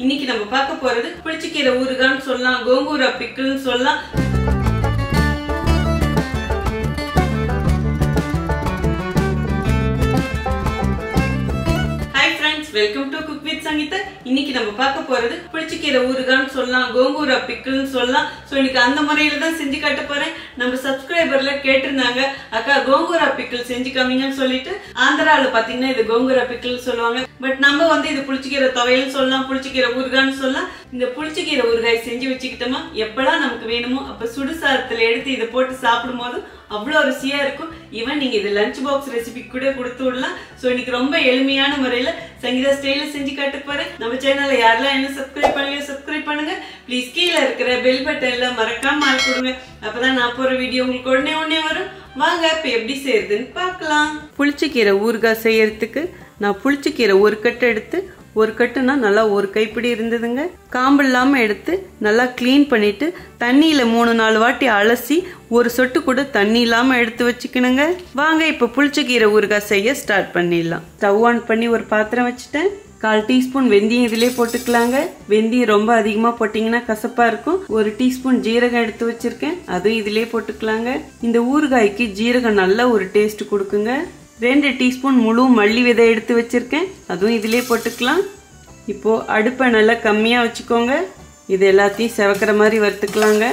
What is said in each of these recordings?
இன்னைக்கு நம்ம பார்க்க போறது புளிச்சக்கீரை ஊறுகான்னு சொல்லலாம், கோங்கூரா பிக்கிள்னு சொல்லலாம். Welcome to cook with Sangeetha. இன்னைக்கு நம்ம பார்க்க போறது புளிச்சக்கீரை ஊறுகான்னு சொல்லலாம், கோங்கூரா பிக்கிள்னு சொல்லலாம். சோ இன்னைக்கு அந்த முறையில தான் செஞ்சு காட்ட போறேன். நம்ம சப்ஸ்கிரைபர்ல கேட்டிருந்தாங்க, அக்கா கோங்கூரா பிக்கிள் செஞ்சு காமிங்கன்னு சொல்லிட்டு. ஆந்திரால பாத்தீங்கன்னா இது கோங்கூரா பிக்கிள் சொல்லுவாங்க. பட் நம்ம வந்து இது புளிச்சக்கீரை துவையல் சொல்லலாம், புளிச்சக்கீரை ஊறுகான்னு சொல்லலாம். இந்த புளிச்சக்கீரை ஊறுகாய் செஞ்சு வச்சுக்கிட்டோமா எப்பெல்லாம் நமக்கு வேணுமோ அப்ப சுடுசாரத்துல எடுத்து இதை போட்டு சாப்பிடும் போது அவ்வளோ ருசியா இருக்கும். ஈவன் நீங்க இது லஞ்ச் பாக்ஸ் ரெசிபி கூட கொடுத்து விடலாம். ஸோ இன்னைக்கு ரொம்ப எளிமையான முறையில சங்கீதா ஸ்டைல செஞ்சு காட்ட போறேன். நம்ம சேனல்ல யாரெல்லாம் என்ன சப்ஸ்கிரைப் பண்ணலையோ சப்ஸ்கிரைப் பண்ணுங்க. ப்ளீஸ் கீழே இருக்கிற பெல் பட்டன்ல மறக்காம ஆள் கொடுங்க. அப்பதான் நான் போற வீடியோ உங்களுக்கு உடனே வரும். வாங்க இப்ப எப்படி செய்யறதுன்னு பார்க்கலாம். புளிச்சக்கீரை ஊறுகாய் செய்யறதுக்கு நான் புளிச்சக்கீரை ஒரு கட்டு எடுத்து, ஒரு கட்டுனா நல்லா ஒரு கைப்பிடி இருந்ததுங்க. காம்பு இல்லாம எடுத்து நல்லா கிளீன் பண்ணிட்டு தண்ணியில 3-4 வாட்டி அலசி ஒரு சொட்டு கூட தண்ணி இல்லாம எடுத்து வச்சுக்கணுங்க. வாங்க இப்ப புளிச்சக்கீரை ஊறுகாய் செய்ய ஸ்டார்ட் பண்ணிடலாம். ஸ்டவ் ஆன் பண்ணி ஒரு பாத்திரம் வச்சுட்டேன். 1/4 டீஸ்பூன் வெந்தயம் இதிலே போட்டுக்கலாங்க. வெந்தயம் ரொம்ப அதிகமா போட்டீங்கன்னா கசப்பா இருக்கும். 1 டீஸ்பூன் ஜீரகம் எடுத்து வச்சிருக்கேன், அதுவும் இதிலே போட்டுக்கலாங்க. இந்த ஊறுகாய்க்கு ஜீரகம் நல்ல ஒரு டேஸ்ட் கொடுக்குங்க. 2 டீஸ்பூன் முழு மல்லி விதை எடுத்து வச்சிருக்கேன், அதுவும் இதிலே போட்டுக்கலாம். இப்போ அடுப்பை நல்லா கம்மியா வச்சுக்கோங்க. இது எல்லாத்தையும் செவக்கிற மாதிரி வறுத்துக்கலாங்க.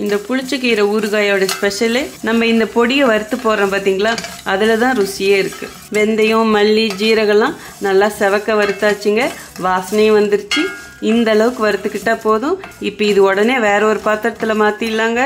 இந்த புளிச்சக்கீரை ஊறுகாயோட ஸ்பெஷலு நம்ம இந்த பொடியை வறுத்து போடுறோம் பாத்தீங்களா, அதுல தான் ருசியே இருக்கு. வெந்தயம் மல்லி ஜீரகம்லாம் நல்லா செவக்க வறுத்தாச்சுங்க. வாசனையும் வந்துருச்சு. இந்த அளவுக்கு வறுத்துக்கிட்டா போதும். இப்போ இது உடனே வேற ஒரு பாத்திரத்துல மாத்திடலாங்க.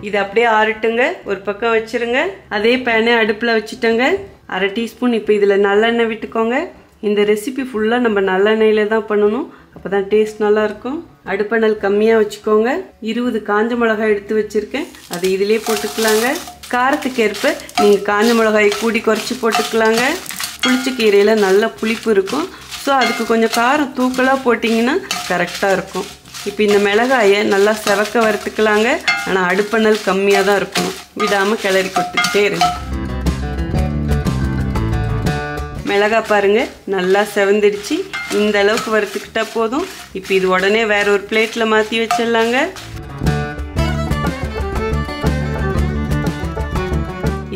இது அப்படியே ஆறட்டுங்க, ஒரு பக்கம் வச்சிருங்க. அதே பேனை அடுப்புல வச்சுட்டோங்க. 1/2 டீஸ்பூன் இப்போ இதுல நல்லெண்ணெய் விட்டுக்கோங்க. இந்த ரெசிபி ஃபுல்லா நம்ம நல்லெண்ணெயில தான் பண்ணணும், அப்பதான் டேஸ்ட் நல்லா இருக்கும். அடுப்பணல் கம்மியா வச்சுக்கோங்க. 20 காஞ்ச மிளகாய் எடுத்து வச்சிருக்கேன், அதை இதிலே போட்டுக்கலாங்க. காரத்துக்கு ஏற்ப நீங்க காஞ்ச மிளகாய் கூடி குறைச்சி போட்டுக்கலாங்க. புளிச்சக்கீரையில நல்ல புளிப்பு இருக்கும். ஸோ அதுக்கு கொஞ்சம் காரம் தூக்கலா போட்டிங்கன்னா கரெக்டா இருக்கும். இப்போ இந்த மிளகாயை நல்லா செவக்க வறுத்துக்கலாங்க. ஆனால் அடுப்பணல் கம்மியாக தான் இருக்கணும், விடாமல் கிளறி கொடுத்துக்கிட்டே இருங்க. மிளகாய் பாருங்க நல்லா செவந்துடுச்சு. இந்த அளவுக்கு வறுத்துக்கிட்டா போதும். இப்போ இது உடனே வேற ஒரு பிளேட்டில் மாற்றி வச்சிடலாங்க.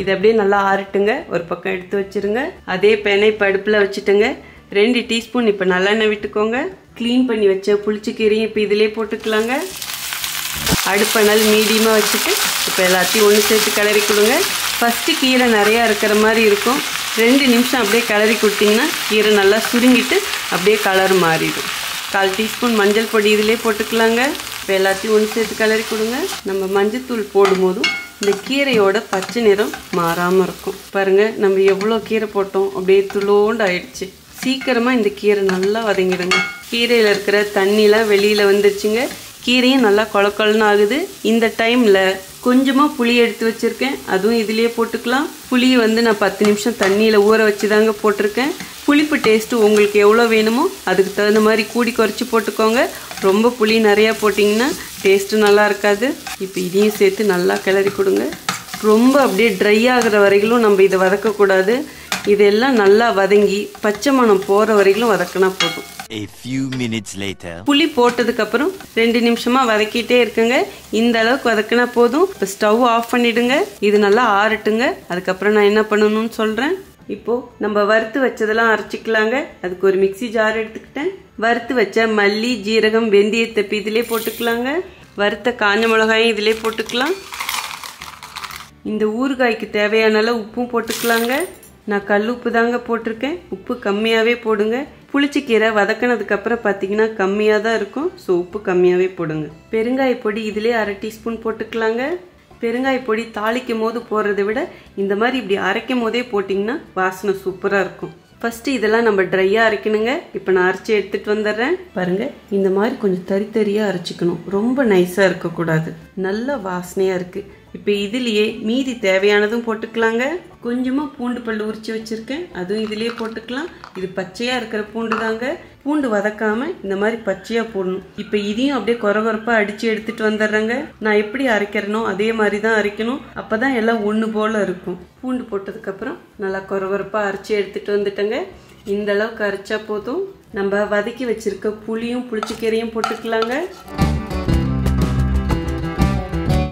இது அப்படியே நல்லா ஆறட்டுங்க, ஒரு பக்கம் எடுத்து வச்சிருங்க. அதே பேனை இப்போ அடுப்பில் வச்சுட்டுங்க. 2 டீஸ்பூன் இப்போ நல்லெண்ணெய் விட்டுக்கோங்க. க்ளீன் பண்ணி வச்ச புளிச்சக்கீரையும் இப்போ இதிலே போட்டுக்கலாங்க. அடுப்பணல் மீடியமாக வச்சுட்டு இப்போ எல்லாத்தையும் ஒன்று சேர்த்து கிளறி கொடுங்க. ஃபஸ்ட்டு கீரை நிறையா இருக்கிற மாதிரி இருக்கும். 2 நிமிஷம் அப்படியே கிளறி கொடுத்தீங்கன்னா கீரை நல்லா சுருங்கிட்டு அப்படியே கலர் மாறிடும். 1/4 டீஸ்பூன் மஞ்சள் பொடி இதிலே போட்டுக்கலாங்க. இப்போ எல்லாத்தையும் ஒன்று சேர்த்து கிளறி கொடுங்க. நம்ம மஞ்சத்தூள் போடும்போதும் இந்த கீரையோட பச்சை நிறம் மாறாமல் இருக்கும். பாருங்கள் நம்ம எவ்வளோ கீரை போட்டோம், அப்படியே துளோண்டு ஆயிடுச்சு. சீக்கிரமாக இந்த கீரை நல்லா வதங்கிடுங்க. கீரையில் இருக்கிற தண்ணிலாம் வெளியில் வந்துருச்சுங்க. கீரையும் நல்லா கொழன்னு ஆகுது. இந்த டைமில் கொஞ்சமாக புளி எடுத்து வச்சுருக்கேன், அதுவும் இதிலேயே போட்டுக்கலாம். புளியை வந்து நான் 10 நிமிஷம் தண்ணியில் ஊற வச்சு தாங்க போட்டிருக்கேன். புளிப்பு டேஸ்ட்டு உங்களுக்கு எவ்வளோ வேணுமோ அதுக்கு தகுந்த மாதிரி கூடி குறைச்சி போட்டுக்கோங்க. ரொம்ப புளி நிறையா போட்டிங்கன்னா டேஸ்ட்டு நல்லா இருக்காது. இப்போ இதையும் சேர்த்து நல்லா கிளறி கொடுங்க. ரொம்ப அப்படியே ட்ரை ஆகிற வரைக்கும் நம்ம இதை வதக்கக்கூடாது. இதெல்லாம் நல்லா வதங்கி பச்சை மணம் போற வரைக்கும் வதக்கினா போதும். A few minutes later. புளி போட்டதுக்கு அப்புறம் 2 நிமிஷமா வதக்கிட்டே இருக்குங்க. இந்த அளவுக்கு வதக்கினா போதும். இப்போ ஸ்டவ் ஆஃப் பண்ணிடுங்க. இது நல்லா ஆறட்டுங்க. அதுக்கப்புறம் நான் என்ன பண்ணணும்னு சொல்றேன். இப்போ நம்ம வறுத்து வச்சதெல்லாம் அரைச்சிக்கலாங்க. அதுக்கு ஒரு மிக்சி ஜார் எடுத்துக்கிட்டேன். வறுத்து வச்ச மல்லி ஜீரகம் வெந்தயத்தை இதிலே போட்டுக்கலாங்க. வறுத்த காஞ்ச மிளகாயும் இதிலே போட்டுக்கலாம். இந்த ஊறுகாய்க்கு தேவையான அளவு உப்பும் போட்டுக்கலாங்க. நான் கல் உப்பு தாங்க போட்டிருக்கேன், உப்பு கம்மியாகவே போடுங்க. புளிச்சக்கீரை வதக்கினதுக்கு அப்புறம் பார்த்தீங்கன்னா கம்மியாக தான் இருக்கும். ஸோ உப்பு கம்மியாகவே போடுங்க. பெருங்காய பொடி இதிலே 1/2 டீஸ்பூன் போட்டுக்கலாங்க. பெருங்காய பொடி தாளிக்கும் போது போடுறதை விட இந்த மாதிரி இப்படி அரைக்கும் போதே போட்டிங்கன்னா வாசனை சூப்பராக இருக்கும். ஃபஸ்ட்டு இதெல்லாம் நம்ம ட்ரையாக அரைக்கணுங்க. இப்போ நான் அரைச்சி எடுத்துகிட்டு வந்துடுறேன். பாருங்கள் இந்த மாதிரி கொஞ்சம் தரியாக அரைச்சிக்கணும், ரொம்ப நைஸாக இருக்கக்கூடாது. நல்ல வாசனையாக இருக்குது. இப்போ இதுலயே மீதி தேவையானதும் போட்டுக்கலாங்க. கொஞ்சமா பூண்டு பல்லு உரிச்சு வச்சிருக்கேன், அதுவும் இதுலயே போட்டுக்கலாம். இது பச்சையா இருக்கிற பூண்டு தாங்க. பூண்டு வதக்காம இந்த மாதிரி பச்சையா போடணும். இப்போ இதையும் அப்படியே கொரகொரப்பா அடிச்சு எடுத்துட்டு வந்துடுறேங்க. நான் எப்படி அரைக்கிறனோ அதே மாதிரி தான் அரைக்கணும், அப்பதான் எல்லாம் ஒண்ணு போல இருக்கும். பூண்டு போட்டதுக்கு அப்புறம் நல்லா கொரகொரப்பா அரைச்சி எடுத்துட்டு வந்துட்டேங்க. இந்த அளவுக்கு அரைச்சா போதும். நம்ம வதக்கி வச்சிருக்க புளியும் புளிச்சக்கீரையும் போட்டுக்கலாங்க.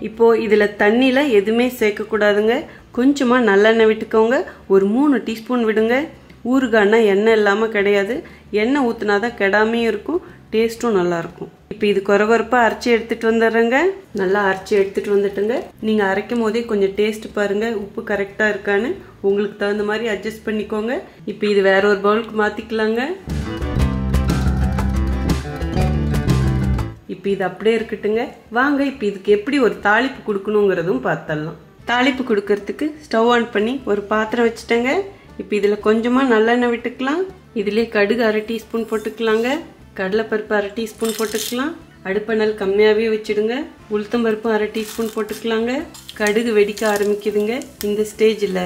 இப்போ இதுல தண்ணில எதுவுமே சேர்க்க கூடாதுங்க. கொஞ்சமா நல்லெண்ணெய் விட்டுக்கோங்க. ஒரு 3 டீஸ்பூன் விடுங்க. ஊறுகாய்னா எண்ணெய் இல்லாமல் கிடையாது. எண்ணெய் ஊற்றினாதான் கெடாமையும் இருக்கும், டேஸ்ட்டும் நல்லா இருக்கும். இப்போ இது கொரகொரப்பாக அரைச்சி எடுத்துட்டு வந்துடுறேங்க. நல்லா அரைச்சி எடுத்துட்டு வந்துட்டுங்க. நீங்கள் அரைக்கும் போதே கொஞ்சம் டேஸ்ட் பாருங்க, உப்பு கரெக்டாக இருக்கான்னு. உங்களுக்கு தகுந்த மாதிரி அட்ஜஸ்ட் பண்ணிக்கோங்க. இப்போ இது வேற ஒரு பவுலுக்கு மாற்றிக்கலாங்க. இப்போ இது அப்படியே இருக்கட்டுங்க. வாங்க இப்போ இதுக்கு எப்படி ஒரு தாளிப்பு கொடுக்கணுங்கிறதும் பார்த்துடலாம். தாளிப்பு கொடுக்கறதுக்கு ஸ்டவ் ஆன் பண்ணி ஒரு பாத்திரம் வச்சுட்டேங்க. இப்போ இதில் கொஞ்சமாக நல்லெண்ணெய் விட்டுக்கலாம். இதிலே கடுகு 1/2 டீஸ்பூன் போட்டுக்கலாங்க. கடலைப்பருப்பு 1/2 டீஸ்பூன் போட்டுக்கலாம். அடுப்பணல் கம்மியாகவே வச்சுடுங்க. உளுத்தம்பருப்பு 1/2 டீஸ்பூன் போட்டுக்கலாங்க. கடுகு வெடிக்க ஆரம்பிக்குதுங்க. இந்த ஸ்டேஜில்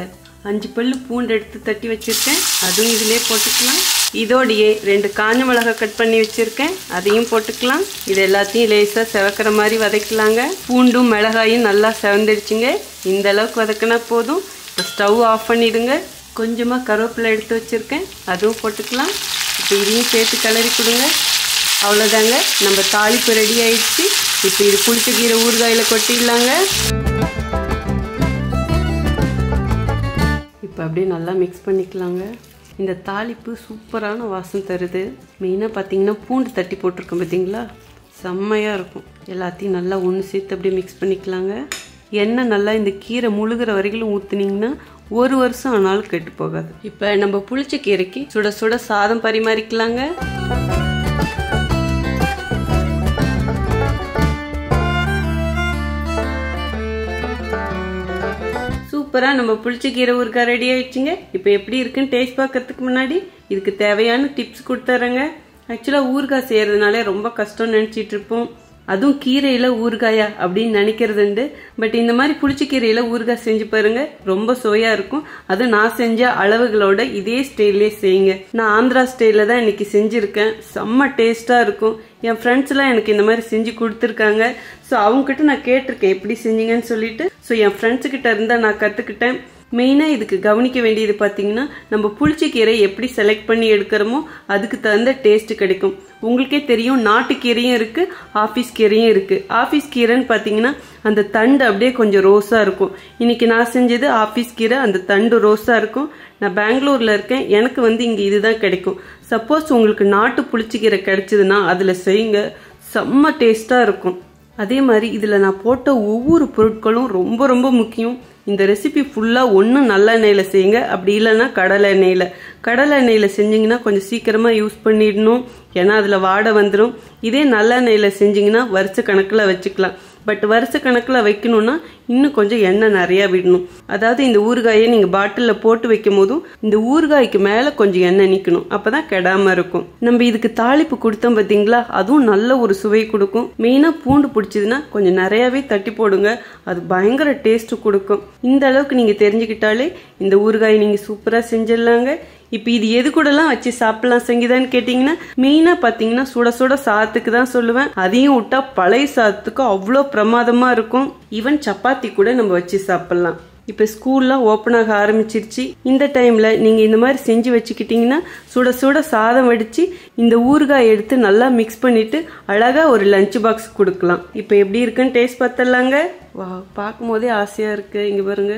5 பல்லு பூண்டு எடுத்து தட்டி வச்சுருக்கேன், அதுவும் இதிலே போட்டுக்கலாம். இதோடையே 2 காஞ்ச மிளகாய் கட் பண்ணி வச்சுருக்கேன், அதையும் போட்டுக்கலாம். இது எல்லாத்தையும் லேசாக செவக்கிற மாதிரி வதக்கலாங்க. பூண்டும் மிளகாயும் நல்லா செவந்துடுச்சுங்க. இந்த அளவுக்கு வதக்கினா போதும். இப்போ ஸ்டவ் ஆஃப் பண்ணிடுங்க. கொஞ்சமாக கருவேப்பிலை எடுத்து வச்சுருக்கேன், அதுவும் போட்டுக்கலாம். இப்போ இதையும் சேர்த்து கிளறி கொடுங்க. அவ்வளோதாங்க, நம்ம தாளிப்பு ரெடி ஆயிடுச்சு. இப்போ இது புளிச்சக்கீரை ஊறுகாயில் கொட்டிடலாங்க. இப்போ அப்படியே நல்லா மிக்ஸ் பண்ணிக்கலாங்க. இந்த தாளிப்பு சூப்பரான வாசம் தருது. மெயினாக பார்த்தீங்கன்னா பூண்டு தட்டி போட்டிருக்கோம் பார்த்தீங்களா, செம்மையாக இருக்கும். எல்லாத்தையும் நல்லா ஒன்று சேர்த்து அப்படியே மிக்ஸ் பண்ணிக்கலாங்க. எண்ணெய் நல்லா இந்த கீரை முழுகிற வரைக்கும் ஊற்றுனீங்கன்னா 1 வருஷம் ஆனாலும் கெட்டு போகாது. இப்போ நம்ம புளிச்ச கீரைக்கு சுட சுட சாதம் பரிமாறிக்கலாங்க. சூப்பராக நம்ம புளிச்ச கீரை ஊறுகாய் ரெடி ஆயிடுச்சுங்க. இப்போ எப்படி இருக்குன்னு டேஸ்ட் பார்க்கறதுக்கு முன்னாடி இதுக்கு தேவையான டிப்ஸ் கொடுத்துறேங்க. ஆக்சுவலாக ஊறுகாய் செய்யறதுனாலே ரொம்ப கஷ்டம்னு நினச்சிட்டு இருப்போம். அதுவும் கீரையில் ஊறுகாயா அப்படின்னு நினைக்கிறதுண்டு. பட் இந்த மாதிரி புளிச்சக்கீரையில் ஊறுகாய் செஞ்சு பாருங்க, ரொம்ப சுவையாக இருக்கும். அதுவும் நான் செஞ்ச அளவுகளோட இதே ஸ்டைல்லே செய்யுங்க. நான் ஆந்திரா ஸ்டைலில் தான் இன்னைக்கு செஞ்சுருக்கேன். செம்ம டேஸ்ட்டாக இருக்கும். என் ஃப்ரெண்ட்ஸ்லாம் எனக்கு இந்த மாதிரி செஞ்சு கொடுத்துருக்காங்க. ஸோ அவங்ககிட்ட நான் கேட்டிருக்கேன் எப்படி செஞ்சீங்கன்னு சொல்லிட்டு. ஸோ என் ஃப்ரெண்ட்ஸுக்கிட்ட இருந்தால் நான் கற்றுக்கிட்டேன். மெயினாக இதுக்கு கவனிக்க வேண்டியது பார்த்தீங்கன்னா, நம்ம புளிச்சக்கீரை எப்படி செலக்ட் பண்ணி எடுக்கிறோமோ அதுக்கு தகுந்த டேஸ்ட் கிடைக்கும். உங்களுக்கே தெரியும், நாட்டுக்கீரையும் இருக்குது, ஆஃபீஸ் கீரையும் இருக்குது. ஆஃபீஸ் கீரைன்னு பார்த்தீங்கன்னா அந்த தண்டு அப்படியே கொஞ்சம் ரோஸாக இருக்கும். இன்னைக்கு நான் செஞ்சது ஆஃபீஸ் கீரை, அந்த தண்டு ரோஸாக இருக்கும். நான் பெங்களூரில் இருக்கேன், எனக்கு இங்கே இதுதான் கிடைக்கும். சப்போஸ் உங்களுக்கு நாட்டு புளிச்சக்கீரை கிடைச்சதுன்னா அதில் செய்யுங்க, செம்ம டேஸ்ட்டாக இருக்கும். அதே மாதிரி இதில் நான் போட்ட ஒவ்வொரு பொருட்களும் ரொம்ப ரொம்ப முக்கியம். இந்த ரெசிபி ஃபுல்லாக ஒன்று நல்லெண்ணெயில் செய்யுங்க, அப்படி இல்லைன்னா கடலை எண்ணெயில் செஞ்சிங்கன்னா கொஞ்சம் சீக்கிரமாக யூஸ் பண்ணிடணும், ஏன்னா அதில் வாடை வந்துடும். இதே நல்லெண்ணெயில் செஞ்சிங்கன்னா வருஷ கணக்கில் வச்சுக்கலாம். பட் வருஷ கணக்கில் வைக்கணும்னா இன்னும் கொஞ்சம் எண்ணெய் நிறையா விடணும். அதாவது இந்த ஊறுகாயை நீங்கள் பாட்டிலில் போட்டு வைக்கும் போதும் இந்த ஊறுகாய்க்கு மேலே கொஞ்சம் எண்ணெய் நிற்கணும், அப்போ தான் கெடாமல் இருக்கும். நம்ம இதுக்கு தாளிப்பு கொடுத்தோம் பார்த்தீங்களா, அதுவும் நல்ல ஒரு சுவை கொடுக்கும். மெயினாக பூண்டு பிடிச்சதுன்னா கொஞ்சம் நிறையாவே தட்டி போடுங்க, அது பயங்கர டேஸ்ட்டு கொடுக்கும். இந்த அளவுக்கு நீங்கள் தெரிஞ்சுக்கிட்டாலே இந்த ஊறுகாயை நீங்கள் சூப்பராக செஞ்சிடலாங்க. இப்போ இது எது கூடலாம் வச்சு சாப்பிடலாம் சங்கீதான்னு கேட்டிங்கன்னா, மெயினாக பார்த்தீங்கன்னா சுட சுட சாதத்துக்கு தான் சொல்லுவேன். அதையும் விட்டா பழைய சாதத்துக்கு அவ்வளோ பிரமாதமாக இருக்கும். ஈவன் சப்பாத்தி கூட நம்ம வச்சு சாப்பிட்லாம். இப்போ ஸ்கூல்லாம் ஓப்பன் ஆக ஆரம்பிச்சிருச்சு. இந்த டைமில் நீங்கள் இந்த மாதிரி செஞ்சு வச்சுக்கிட்டிங்கன்னா சுட சுட சாதம் வடித்து இந்த ஊறுகாய் எடுத்து நல்லா மிக்ஸ் பண்ணிவிட்டு அழகாக ஒரு லஞ்ச் பாக்ஸ் கொடுக்கலாம். இப்போ எப்படி இருக்குன்னு டேஸ்ட் பார்த்துடலாங்க. வா, பார்க்கும் போதே ஆசையாக இருக்குது. இங்கே பாருங்க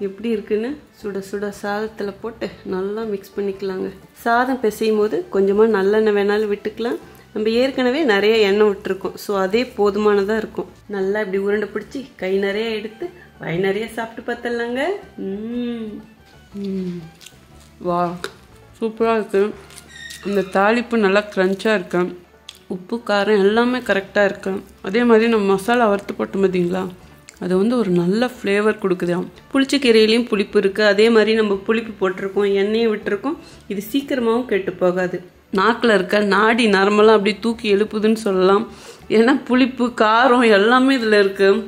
எப்படி இருக்குன்னு. சுட சுட சாதத்தில் போட்டு நல்லா மிக்ஸ் பண்ணிக்கலாங்க. சாதம் பிசையும் போது கொஞ்சமாக நல்லெண்ணெய் வேணாலும் விட்டுக்கலாம். நம்ம ஏற்கனவே நிறைய எண்ணெய் விட்டுருக்கோம், ஸோ அதே போதுமானதாக இருக்கும். நல்லா இப்படி உருண்டை பிடிச்சி கை நிறைய எடுத்து வய நிறைய சாப்பிட்டு பார்த்துடலாங்க. வா, சூப்பராக இருக்குது. இந்த தாளிப்பு நல்லா க்ரன்ச்சாக இருக்கு. உப்பு காரம் எல்லாமே கரெக்டாக இருக்கு. அதே மாதிரி நம்ம மசாலா வறுத்து போட்டோம் பார்த்தீங்களா, அது ஒரு நல்ல ஃப்ளேவர் கொடுக்குது. புளிச்சக்கீரையிலையும் புளிப்பு இருக்குது, அதே மாதிரி நம்ம புளிப்பு போட்டிருக்கோம், எண்ணெயை விட்டுருக்கோம். இது சீக்கிரமாகவும் கெட்டு போகாது. நாக்கில் இருக்க நாடி நரம்பெல்லாம் அப்படி தூக்கி எழுப்புதுன்னு சொல்லலாம். ஏன்னா புளிப்பு காரம் எல்லாமே இதில் இருக்குது.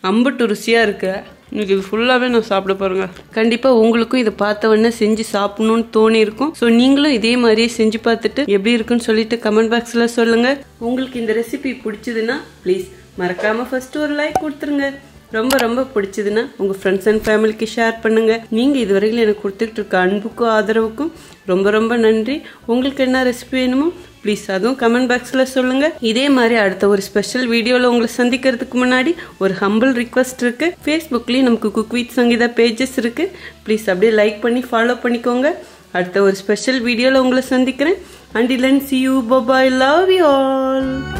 அம்பட்டு ருசியாக இருக்குது. இன்னைக்கு இது ஃபுல்லாகவே நான் சாப்பிட பாருங்க. கண்டிப்பாக உங்களுக்கும் இதை பார்த்த உடனே செஞ்சு சாப்பிடணும்னு தோணி இருக்கும். ஸோ நீங்களும் இதே மாதிரியே செஞ்சு பார்த்துட்டு எப்படி இருக்குன்னு சொல்லிட்டு கமெண்ட் பாக்ஸில் சொல்லுங்கள். உங்களுக்கு இந்த ரெசிபி பிடிச்சதுன்னா ப்ளீஸ் மறக்காமல் ஃபர்ஸ்ட் ஒரு லைக் கொடுத்துருங்க. ரொம்ப ரொம்ப பிடிச்சதுன்னா உங்க ஃப்ரெண்ட்ஸ் அண்ட் ஃபேமிலிக்கு ஷேர் பண்ணுங்க. நீங்க இதுவரையிலும் எனக்கு கொடுத்துட்டு இருக்க அன்புக்கும் ஆதரவுக்கும் ரொம்ப ரொம்ப நன்றி. உங்களுக்கு என்ன ரெசிபி வேணுமோ ப்ளீஸ் அதுவும் கமெண்ட் பாக்ஸில் சொல்லுங்க. இதே மாதிரி அடுத்த ஒரு ஸ்பெஷல் வீடியோவில் உங்களை சந்திக்கிறதுக்கு முன்னாடி ஒரு ஹம்பிள் ரிக்வெஸ்ட் இருக்கு. ஃபேஸ்புக்லேயும் நமக்கு குக் வித் சங்கீதா பேஜஸ் இருக்கு. ப்ளீஸ் அப்படியே லைக் பண்ணி ஃபாலோ பண்ணிக்கோங்க. அடுத்த ஒரு ஸ்பெஷல் வீடியோவில் உங்களை சந்திக்கிறேன். Until then, see you. Bye bye. Love you all.